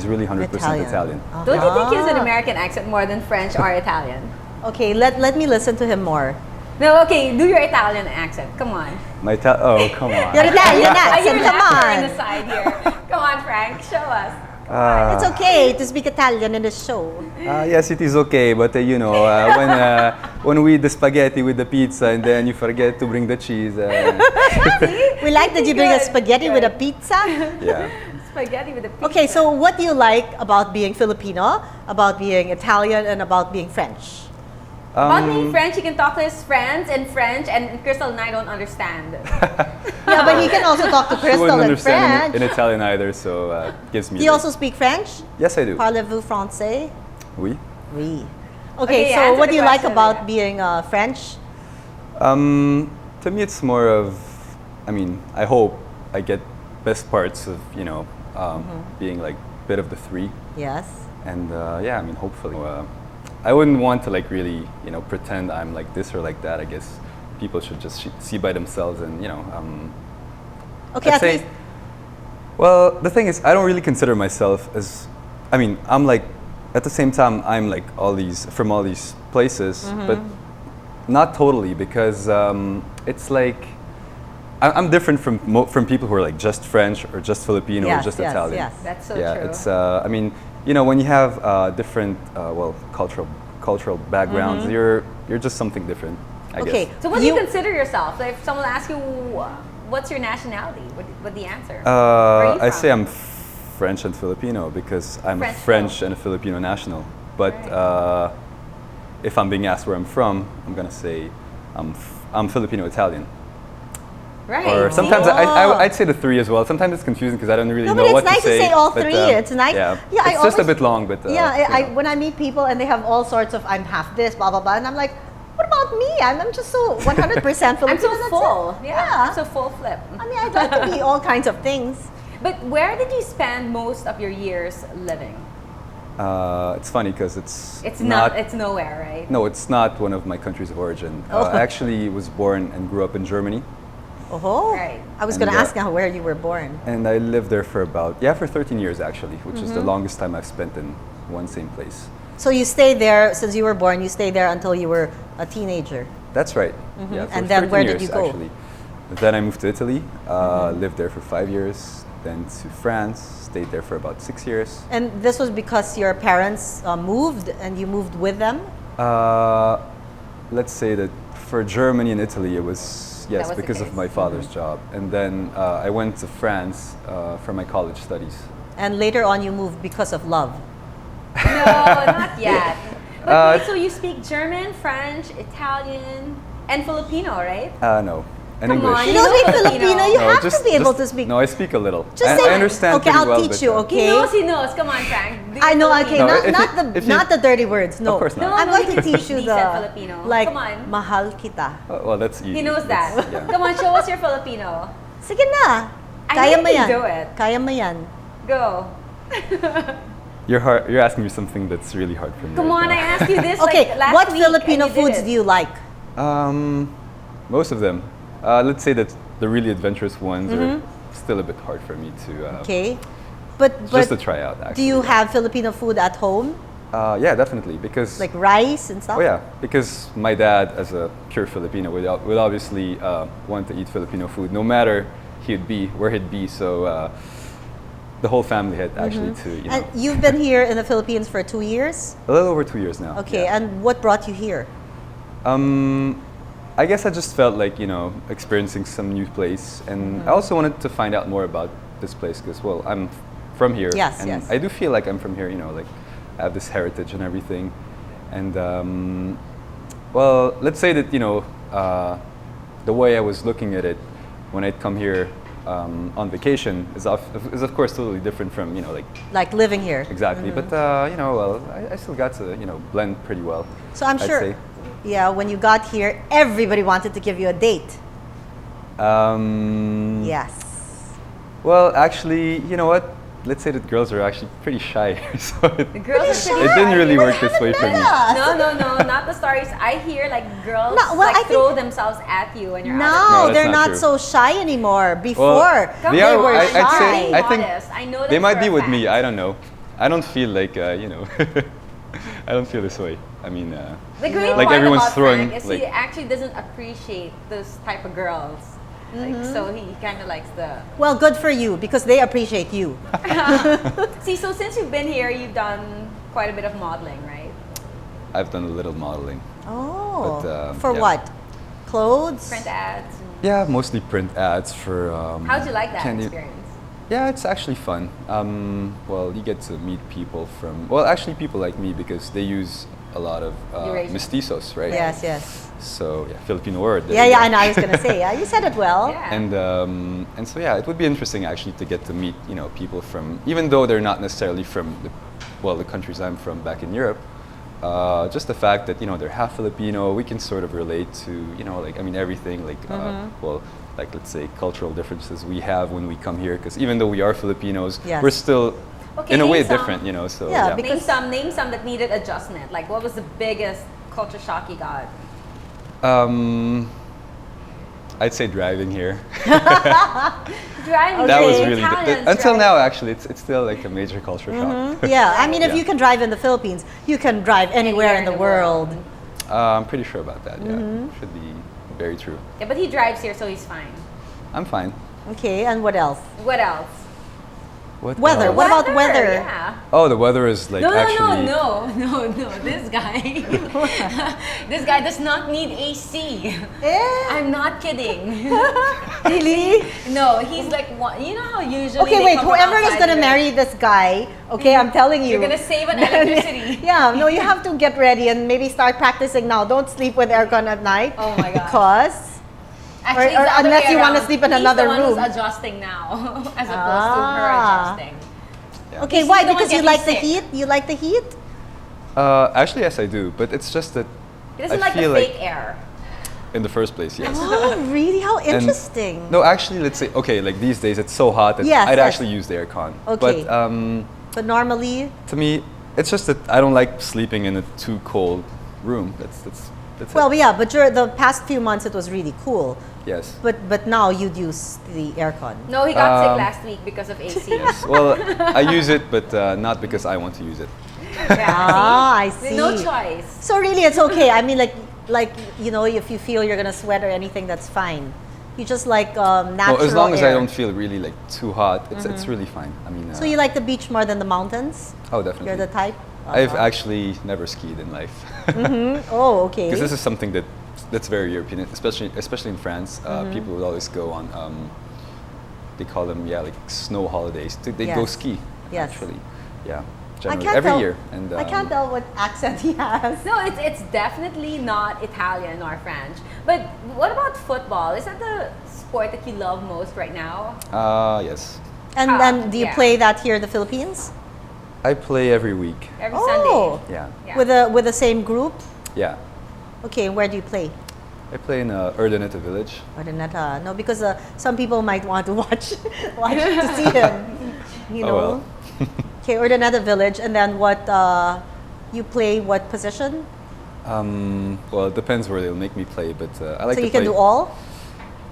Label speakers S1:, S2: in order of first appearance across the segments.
S1: really 100% Italian.
S2: Don't you think he has an American accent more than French or Italian?
S3: Okay, let me listen to him more.
S2: No, okay, do your Italian accent. Come on.
S1: Oh, come on.
S3: Your Italian
S2: I
S3: accent,
S2: hear
S3: come
S2: laughter on
S3: on.
S2: the side here. Come on, Frank, show us.
S3: It's okay to speak Italian in the show.
S1: Yes, it is okay, but when we eat the spaghetti with the pizza and then you forget to bring the cheese.
S3: We like that you bring a
S2: Good,
S3: spaghetti with a pizza.
S1: Yeah.
S2: Spaghetti with a pizza.
S3: Okay, so what do you like about being Filipino, about being Italian, and about being French?
S2: About being French, he can talk to his friends in French, and Crystal and I don't understand.
S3: Yeah, but he can also talk to
S1: She
S3: Crystal
S1: wouldn't
S3: in
S1: understand
S3: French.
S1: in Italian either, so gives me.
S3: Do you also speak French?
S1: Yes, I do.
S3: Parlez-vous français?
S1: Oui.
S3: Oui.
S2: Okay,
S3: Okay, so
S2: answer
S3: what
S2: the
S3: do you like
S2: question,
S3: about
S2: yeah.
S3: being French?
S1: To me, it's more of. I mean, I hope I get best parts of being like a bit of the three.
S3: Yes.
S1: And yeah, I mean, hopefully. I wouldn't want to like really, pretend I'm like this or like that. I guess people should just see by themselves and,
S3: Okay,
S1: I'd
S3: at
S1: say,
S3: least
S1: well, the thing is, I don't really consider myself as, I mean, I'm like, at the same time, I'm like from all these places, but not totally because it's like, I'm different from people who are like just French or just Filipino or just Italian.
S3: Yes.
S2: That's so
S1: Yeah,
S2: true.
S1: it's, I mean, when you have different, cultural backgrounds, you're just something different, I
S3: Okay.
S1: guess.
S2: So what do you consider yourself? Like, if someone asks you, what's your nationality? What the answer? Where are you
S1: I
S2: from?
S1: say I'm French and Filipino because I'm
S2: French
S1: French and a Filipino national. But
S2: Right.
S1: if I'm being asked where I'm from, I'm gonna say I'm Filipino-Italian.
S2: Right.
S1: Or sometimes I'd say the three as well. Sometimes it's confusing because I don't really
S3: No,
S1: know
S3: but
S1: what
S3: it's nice
S1: to say.
S3: to say all
S1: but,
S3: three. It's nice.
S1: Yeah,
S3: Yeah, I
S1: it's just a
S3: always-
S1: bit long, but
S3: When I meet people and they have all sorts of I'm half this, blah blah blah, and I'm like, what about me? I'm just so 100% Filipino.
S2: I'm so
S3: that's it.
S2: full.
S3: Yeah.
S2: I'm so full flip.
S3: I mean, I'd like to be all kinds of things.
S2: But where did you spend most of your years living?
S1: It's funny because it's
S2: It's nowhere, right?
S1: No, it's not one of my countries of origin. I actually was born and grew up in Germany,
S3: Oh,
S2: Right.
S3: I was
S1: And,
S3: going to ask now where you were born.
S1: and I lived there for for 13 years actually, which is the longest time I've spent in one same place.
S3: So you stayed there since you were born. You stayed there until you were a teenager.
S1: That's right. Yeah, for
S3: And then
S1: 13
S3: where did
S1: years,
S3: you go?
S1: Actually. Then I moved to Italy, lived there for 5 years, then to France, stayed there for about 6 years.
S3: And this was because your parents moved and you moved with them?
S1: Let's say that for Germany and Italy, it was, yes,
S2: was the
S1: because of
S2: case.
S1: my father's job. And then I went to France for my college studies.
S3: And later on you moved because of love.
S2: No, not yet. But
S1: Uh,
S2: wait, so you speak German, French, Italian, and Filipino, right?
S1: No, and
S2: Come
S1: English.
S2: on,
S3: You
S2: You
S3: don't
S2: know
S3: speak
S2: Filipino.
S3: Filipino. You
S1: No,
S3: have to be able to speak.
S1: No, I speak a little.
S3: Just
S1: I,
S3: say,
S1: I understand
S3: okay,
S1: pretty
S3: I'll
S1: well,
S3: teach
S1: but,
S3: you,
S2: He
S3: okay?
S2: knows, he knows. Come on, Frank. Do
S3: I
S2: your
S3: know,
S2: Filipino.
S3: okay,
S1: No,
S3: not the dirty words, no.
S1: Of course not.
S2: No,
S3: I'm
S2: no,
S3: going to
S2: you
S3: teach you
S2: decent
S3: the,
S2: Filipino.
S3: like,
S2: Come on.
S3: mahal kita.
S1: Well, that's easy.
S2: He knows that.
S1: That's- yeah.
S2: Come on, show us your Filipino.
S3: Sige na.
S2: I
S3: Kaya
S2: know
S3: mo
S2: you
S3: yan.
S2: can do it.
S3: Kaya mo yan.
S2: Go.
S1: You're asking me something that's really hard for me.
S2: Come
S1: right
S2: on, I
S1: now.
S2: asked you this
S3: Okay,
S2: like last
S3: what
S2: week
S3: Filipino
S2: and you did
S3: foods
S2: it.
S3: do you like?
S1: Most of them. Let's say that the really adventurous ones are still a bit hard for me to
S3: Okay. But
S1: just to try out. Actually.
S3: do you have Filipino food at home?
S1: Yeah, definitely because.
S3: Like rice and stuff?
S1: Oh yeah, because my dad, as a pure Filipino, would obviously want to eat Filipino food, no matter where he'd be. So the whole family had actually to,
S3: And you've been here in the Philippines for 2 years?
S1: a little over 2 years now.
S3: Okay,
S1: yeah.
S3: and what brought you here?
S1: I guess I just felt like, experiencing some new place. And I also wanted to find out more about this place because, well, I'm from here.
S3: Yes,
S1: and
S3: yes.
S1: I do feel like I'm from here, like I have this heritage and everything. And, well, let's say that, the way I was looking at it when I'd come here on vacation is of course totally different from,
S3: Like living here?
S1: exactly. But, well, I still got to, blend pretty well.
S3: So I'm
S1: I'd
S3: sure,
S1: say.
S3: yeah, when you got here, everybody wanted to give you a date. Yes.
S1: Well, actually, you know what? Let's say that girls are actually pretty shy, so
S2: The girls are
S1: it didn't really work this way for me.
S2: No, not the stories. I hear like girls
S3: No, well, I think-
S2: throw themselves at you when you're out.
S3: No,
S1: that's
S3: they're
S1: not
S3: not
S1: true.
S3: so shy anymore. Before,
S1: Well,
S2: Come
S1: they
S3: they
S1: are-
S3: were
S1: I'd
S3: shy.
S1: say- I think
S2: honest. I know that
S1: They might
S2: for
S1: be
S2: a
S1: with
S2: fact.
S1: me. I don't know. I don't feel like I don't feel this way. I mean,
S2: The great
S1: like
S2: part
S1: everyone's
S2: about
S1: throwing,
S2: Frank is
S1: like-
S2: he actually doesn't appreciate those type of girls. Like, so he kind of likes the.
S3: Well, good for you because they appreciate you.
S2: See, so since you've been here, you've done quite a bit of modeling, right?
S1: I've done a little modeling.
S3: Oh,
S1: But,
S3: for
S1: yeah.
S3: what? Clothes?
S2: Print ads.
S1: Yeah, mostly print ads for.
S2: How'd you like that
S1: candy-
S2: experience?
S1: Yeah, it's actually fun. Well, you get to meet people from. Well, actually, people like me because they use a lot of
S2: Eurasian.
S1: mestizos, right?
S3: Yes, yes.
S1: So yeah, Filipino word. there
S3: Yeah,
S1: you
S3: yeah,
S1: go.
S3: I know. I was gonna say. Yeah, you said it well.
S2: Yeah.
S1: And so yeah, it would be interesting actually to get to meet people from, even though they're not necessarily from the countries I'm from back in Europe. Just the fact that they're half Filipino, we can sort of relate to like I mean everything like well, like let's say cultural differences we have when we come here, because even though we are Filipinos,
S3: Yes.
S1: we're still
S2: Okay,
S1: in a
S2: name
S1: way
S2: some.
S1: different, so
S3: Yeah,
S1: yeah.
S3: because-
S2: Name some that needed adjustment. Like, what was the biggest culture shock you got?
S1: I'd say driving here.
S2: Driving.
S1: That was
S3: Okay.
S1: really
S2: Italians
S1: until
S2: drive.
S1: now actually it's still like a major culture shock.
S3: Yeah, I mean, if
S1: Yeah.
S3: you can drive in the Philippines, you can drive anywhere in the world.
S1: I'm pretty sure about that. Yeah, should be very true.
S2: Yeah, but he drives here, so he's fine.
S1: I'm fine.
S3: Okay, and what else?
S2: What else?
S1: What
S3: Weather.
S1: else?
S3: What about weather?
S2: Yeah.
S1: Oh, the weather is like
S2: No,
S1: actually.
S2: no. This guy, this guy does not need AC. I'm not kidding.
S3: Really?
S2: No, he's like one. You know how usually.
S3: Okay,
S2: they
S3: wait.
S2: come from
S3: Whoever is
S2: outside
S3: gonna
S2: the-
S3: marry this guy, okay, I'm telling you,
S2: You're gonna save on electricity.
S3: Yeah, no, you have to get ready and maybe start practicing now. Don't sleep with aircon at night.
S2: Oh my gosh.
S3: Because
S2: Actually,
S3: or
S2: it's the other
S3: unless
S2: way
S3: you wanna
S2: around.
S3: sleep in
S2: He's
S3: another
S2: the one
S3: room.
S2: who's adjusting now, as opposed to her
S3: Ah.
S2: adjusting.
S1: Yeah.
S3: okay,
S2: He's
S3: why?
S2: the one
S3: Because you
S2: getting
S3: like the
S2: sick.
S3: heat. You like the heat.
S1: Actually, yes, I do, but it's just that
S2: He doesn't
S1: I
S2: like the
S1: feel
S2: fake
S1: like
S2: air.
S1: in the first place, yes.
S3: Oh, really? How
S1: And-
S3: interesting.
S1: No, actually, let's say okay, like these days it's so hot that
S3: Yes,
S1: I'd
S3: yes.
S1: actually use the aircon.
S3: Okay.
S1: But
S3: But normally,
S1: to me, it's just that I don't like sleeping in a too cold room. That's
S3: well,
S1: it.
S3: yeah. But during the past few months, it was really cool.
S1: Yes.
S3: But now you'd use the aircon.
S2: No, he got sick
S1: Um,
S2: last week because of AC.
S1: Yes. Well, I use it, but not because I want to use it.
S3: Ah, I
S2: See?
S3: see.
S2: No choice.
S3: So really, it's okay. I mean, like if you feel you're gonna sweat or anything, that's fine. You just like natural
S1: Well, as long as I
S3: air.
S1: don't feel really like too hot, it's really fine. I mean.
S3: So you like the beach more than the mountains?
S1: Oh, definitely.
S3: You're the type.
S1: I've
S3: Uh-huh.
S1: actually never skied in life.
S3: Oh, okay.
S1: Because this is something that's very European, especially in France. People would always go on. They call them like snow holidays. They go
S3: Yes.
S1: ski.
S3: Yes.
S1: Actually, yeah.
S3: I
S1: Generally,
S3: can't
S1: every
S3: tell.
S1: year. And
S3: I can't tell what accent he has.
S2: No, it's definitely not Italian or French. But what about football? Is that the sport that you love most right now?
S1: Yes.
S3: And then do you
S2: yeah.
S3: play that here in the Philippines?
S1: I play every week.
S2: Every
S3: Oh.
S2: Sunday.
S1: Yeah.
S2: Yeah.
S3: With the same group?
S1: Yeah.
S3: Okay, where do you play?
S1: I play in Urdaneta village.
S3: Ordinata. No, because some people might want to watch to see him. You know.
S1: Oh, well.
S3: Okay, Ordinata village, and then what? You play what position?
S1: Well, it depends where they'll make me play, but I like
S3: So
S1: to
S3: you can
S1: play.
S3: do all.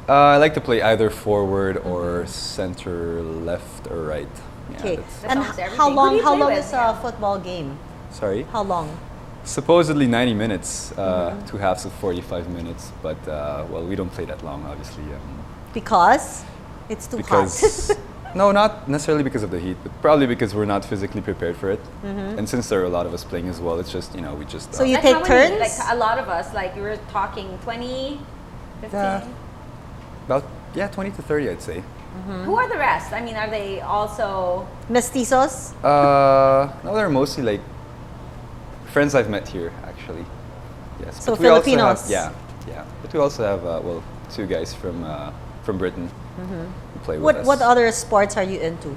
S1: I like to play either forward or center, left or right. Yeah,
S3: Okay.
S1: that's-
S2: That's
S3: And
S2: almost everything.
S3: how
S2: Who
S3: long?
S2: do you
S3: How
S2: play
S3: long
S2: with?
S3: is a
S2: Yeah.
S3: football game?
S1: Sorry.
S3: How long?
S1: Supposedly 90 minutes, 2 halves of 45 minutes, but well, we don't play that long, obviously.
S3: Because it's too hot.
S1: Because no, not necessarily because of the heat, but probably because we're not physically prepared for it. And since there are a lot of us playing as well, it's just we just.
S3: So you
S2: Like
S3: take
S2: how many?
S3: turns?
S2: Like a lot of us, like you were talking 20, 15.
S1: Yeah. About 20 to 30, I'd say.
S2: Who are the rest? I mean, are they also
S3: Mestizos?
S1: No, they're mostly like friends I've met here, actually. Yes.
S3: So
S1: but we also
S3: Filipinos.
S1: have, yeah. But we also have well 2 guys from Britain who play with us.
S3: What other sports are you into?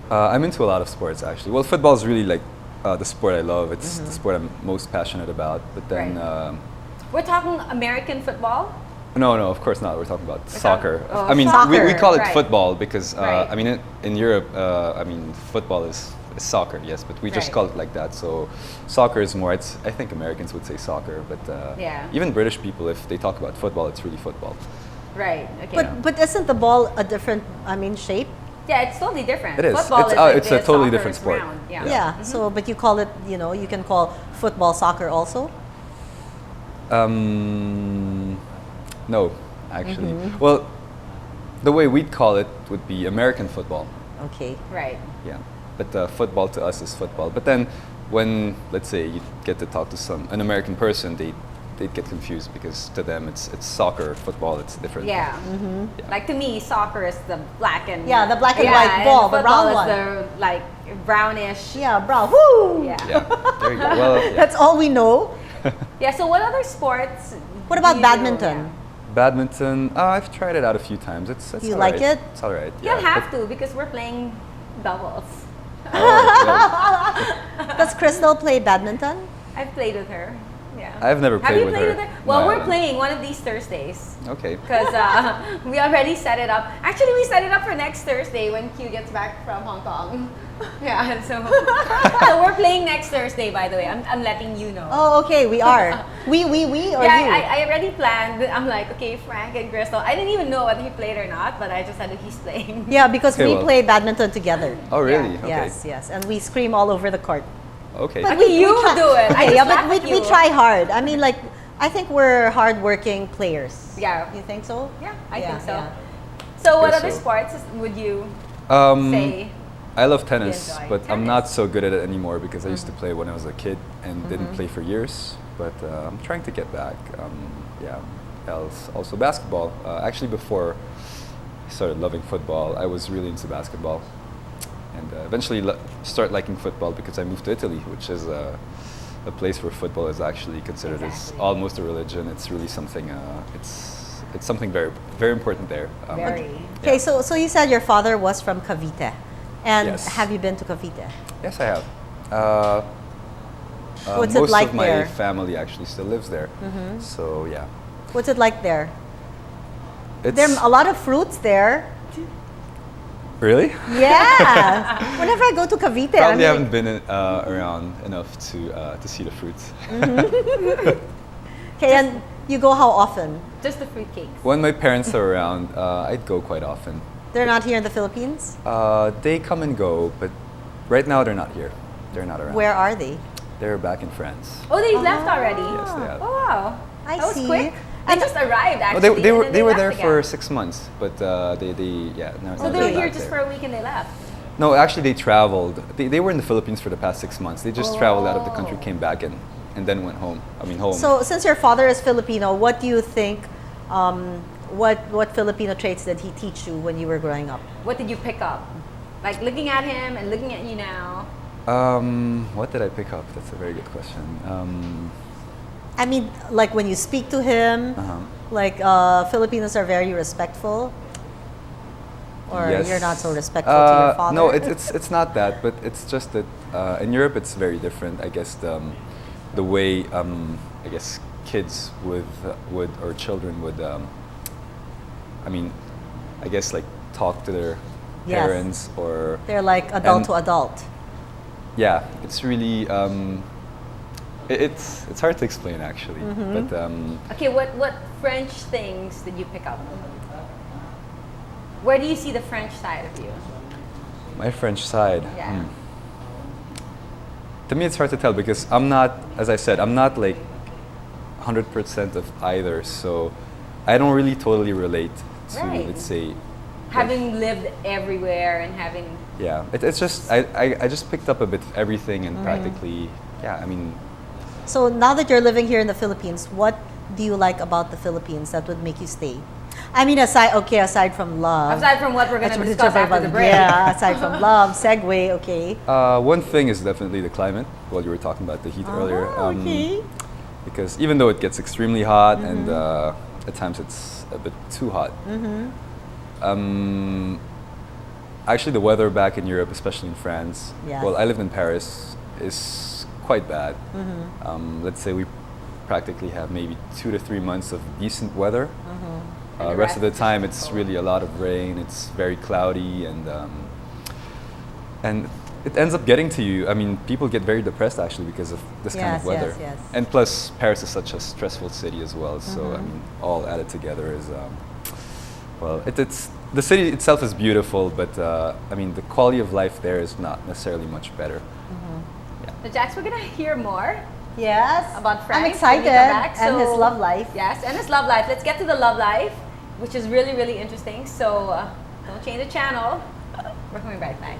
S1: I'm into a lot of sports actually. Well, football is really like the sport I love. It's the sport I'm most passionate about. But then,
S2: Right. we're talking American football?
S1: no, of course not. We're talking about soccer.
S2: oh,
S1: I mean, we
S3: soccer,
S1: call it
S2: right.
S1: football because
S2: Right.
S1: I mean in Europe, I mean football is soccer, yes, but we just
S2: Right.
S1: call it like that. So soccer is more. I think Americans would say soccer, but
S2: Yeah.
S1: even British people, if they talk about football, it's really football.
S2: Right. Okay.
S3: But isn't the ball a different? I mean, shape?
S2: Yeah, it's totally different.
S1: It is.
S2: Football
S1: It's-
S2: is like
S1: it's a
S2: this,
S1: totally
S2: soccer
S1: different
S2: is
S1: sport.
S2: round.
S3: Yeah.
S2: Yeah.
S3: So, but you call it, you can call football soccer also.
S1: No, actually. Well, the way we'd call it would be American football.
S3: Okay.
S2: Right.
S1: Yeah. But football to us is football. But then when, let's say, you get to talk to an American person, they'd get confused because to them it's soccer, football, it's different.
S2: Yeah.
S1: Yeah.
S2: Like to me, soccer is the black and
S3: Yeah, the black and white ball, the
S2: football
S3: round one.
S2: is the like brownish.
S3: Yeah, bro. Woo!
S2: Yeah.
S1: Yeah, there you go. Well, yeah.
S3: That's all we know.
S2: Yeah. So what other sports?
S3: What about
S2: do you do?
S3: badminton?
S2: Yeah.
S1: Badminton, I've tried it out a few times. It's
S3: You
S1: all
S3: like
S1: right.
S3: it?
S1: It's all right.
S2: You don't have to because we're playing doubles.
S1: Oh,
S3: Does Crystal play badminton?
S2: I've played with her. Yeah.
S1: I've never
S2: Have
S1: played
S2: you
S1: with
S2: played
S1: her.
S2: with her? Well,
S1: No, I
S2: we're
S1: haven't.
S2: playing one of these Thursdays.
S1: Okay.
S2: Because we already set it up. Actually, we set it up for next Thursday when Q gets back from Hong Kong. Yeah, so we're playing next Thursday, by the way. I'm letting you know.
S3: Oh, okay, we are. We, or
S2: yeah,
S3: you?
S2: I already planned. I'm like, okay, Frank and Crystal. I didn't even know whether he played or not, but I just said he's playing.
S3: Yeah, because
S1: Okay,
S3: we
S1: well.
S3: play badminton together.
S1: Oh, really?
S2: Yeah.
S1: Okay.
S3: Yes, and we scream all over the court.
S1: Okay.
S3: But
S2: Okay, you
S3: try-
S2: do it. I
S3: Okay,
S2: just
S3: yeah,
S2: laugh
S3: but
S2: at
S3: we
S2: you.
S3: try hard. I mean, like, I think we're hardworking players.
S2: Yeah.
S3: You think so?
S2: Yeah, I
S3: Yeah,
S2: think so.
S3: yeah.
S2: So, what
S1: Guess
S2: other
S1: so.
S2: sports would you
S1: Um,
S2: say?
S1: I love tennis,
S2: enjoy
S1: but I'm
S2: tennis.
S1: not so good at it anymore because I used to play when I was a kid and didn't play for years. But I'm trying to get back. Yeah, else also basketball. Actually, before I started loving football, I was really into basketball, and eventually start liking football because I moved to Italy, which is a place where football is actually considered as
S2: Exactly.
S1: almost a religion. It's really something. It's something very very important there.
S2: Very.
S3: Okay,
S1: Yeah.
S3: so you said your father was from Cavite. And
S1: Yes.
S3: have you been to Cavite?
S1: Yes, I have.
S3: What's it
S1: most
S3: like
S1: of my
S3: there?
S1: family actually still lives there. So yeah,
S3: What's it like there?
S1: it's
S3: There are a lot of fruits there.
S1: really.
S3: Yeah. Whenever I go to Cavite, I'm
S1: Probably
S3: like,
S1: haven't been around enough to see the fruits.
S3: okay, and you go how often?
S2: Just the fruitcakes.
S1: When my parents are around, I'd go quite often.
S3: They're not here in the Philippines?
S1: They come and go, but right now they're not here. They're not around.
S3: Where are they?
S1: They're back in France.
S2: Oh, they left already?
S1: Yes, they have.
S2: Oh, wow.
S3: I
S2: that was
S3: see.
S2: quick. They just arrived,
S1: Oh,
S2: actually.
S1: they
S2: and
S1: were
S2: then
S1: they were
S2: left
S1: there for
S2: again.
S1: 6 months, but they yeah. No,
S2: So
S1: no,
S2: they
S1: they're
S2: were here
S1: back
S2: just
S1: there.
S2: for a week and they left.
S1: No, actually they traveled. They were in the Philippines for the past 6 months. They just traveled out of the country,
S2: Oh.
S1: came back and then went home. I mean home.
S3: So, since your father is Filipino, what do you think, what Filipino traits did he teach you when you were growing up?
S2: What did you pick up? Like looking at him and looking at you now.
S1: What did I pick up? That's a very good question.
S3: I mean, like when you speak to him, like Filipinos are very respectful, or
S1: Yes.
S3: you're not so respectful to your father.
S1: No, it's not that, but it's just that in Europe it's very different. I guess the way I guess kids would or children would I mean I guess like talk to their
S3: Yes.
S1: parents or
S3: They're like adult
S1: And-
S3: to adult.
S1: yeah, it's really it's hard to explain actually, but
S2: Okay, what French things did you pick up? Where do you see the French side of you?
S1: my French side.
S2: Yeah.
S1: To me, it's hard to tell because I'm not, as I said, I'm not like 100% of either. So I don't really totally relate to,
S2: Right.
S1: let's say,
S2: Having lived everywhere and having
S1: yeah. It's just I just picked up a bit of everything and practically, yeah. I mean,
S3: So now that you're living here in the Philippines, what do you like about the Philippines that would make you stay? I mean, aside from love.
S2: aside from what we're gonna
S3: That's what
S2: discuss
S3: it's about,
S2: after the break.
S3: Yeah, aside from love, segue, okay.
S1: one thing is definitely the climate. Well, you were talking about the heat earlier.
S3: Okay.
S1: Because even though it gets extremely hot and at times it's a bit too hot. Actually, the weather back in Europe, especially in France,
S3: Yes.
S1: well, I lived in Paris, is quite bad. Let's say we practically have maybe 2 to 3 months of decent weather.
S2: And the
S1: Rest of the
S2: rest
S1: time,
S2: is
S1: it's
S2: cold.
S1: really a lot of rain. It's very cloudy, and it ends up getting to you. I mean, people get very depressed actually because of this kind of
S3: Yes,
S1: weather.
S3: yes, yes.
S1: And plus, Paris is such a stressful city as well. So I mean, all added together is well, it's the city itself is beautiful, but I mean, the quality of life there is not necessarily much better.
S2: So Jax, we're gonna hear more
S3: Yes.
S2: about Frank.
S3: I'm excited.
S2: when we come back.
S3: And his love life.
S2: Yes, and his love life. Let's get to the love life, which is really, really interesting. So don't change the channel. We're coming right back.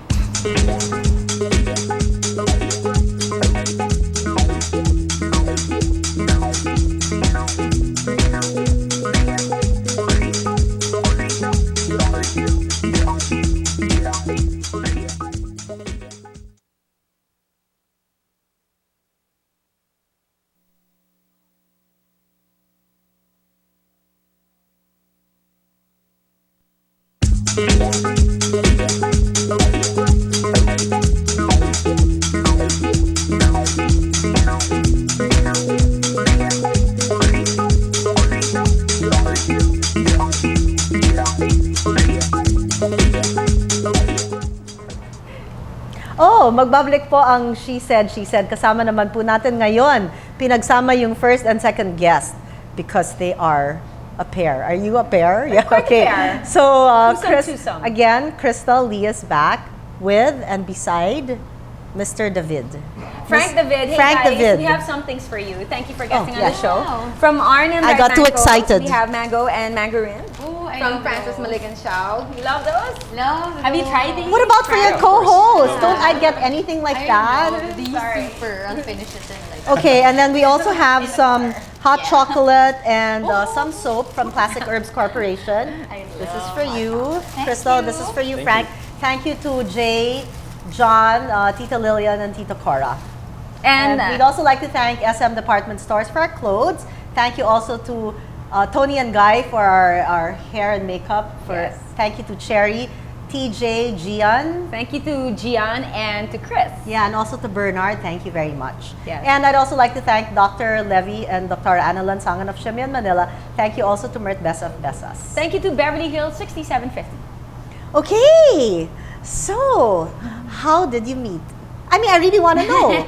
S3: Oh, magbabalik po ang She Said, She Said. Kasama naman po natin ngayon. Pinagsama yung first and second guest because they are a pair. Are you a pair? Yeah,
S2: quite a
S3: okay.
S2: pair.
S3: So,
S2: Twosome.
S3: again, Crystal Lee is back with and beside Mr. David.
S2: Frank David, hey
S3: Frank
S2: guys,
S3: David.
S2: we have some things for you. Thank you for guesting on
S3: yeah.
S2: the show.
S4: Wow.
S2: From Arn and
S3: I got too
S2: Mango,
S3: excited.
S2: We have mango and mandarin.
S4: Oh, I
S2: From
S4: love
S2: Francis
S4: those.
S2: Maligan Chow. You love those?
S4: Love.
S2: Have you tried these?
S3: What about for your
S2: Try, of course.
S3: co-host?
S4: Yeah.
S3: Don't I get anything like that?
S4: These
S2: Sorry.
S4: super unfinished and like.
S3: Okay, and then we also have some hot
S4: Yeah.
S3: chocolate and some soap from Classic Herbs Corporation. This is for you, Crystal.
S4: you.
S3: This is for you,
S1: Thank
S3: Frank. Thank you to Jay, John, Tita Lillian, and Tita Cora. And we'd also like to thank SM Department Stores for our clothes. Thank you also to Tony and Guy for our hair and makeup.
S2: Yes.
S3: Thank you to Cherry, TJ, Gian.
S2: Thank you to Gian and to Chris.
S3: Yeah, and also to Bernard, thank you very much.
S2: Yes.
S3: And I'd also like to thank Dr. Levy and Dr. Ana Lansangan of Shemian Manila. Thank you also to Mert Besa of Besas.
S2: Thank you to Beverly Hills 6750.
S3: Okay, so how did you meet? I mean, I really want to know.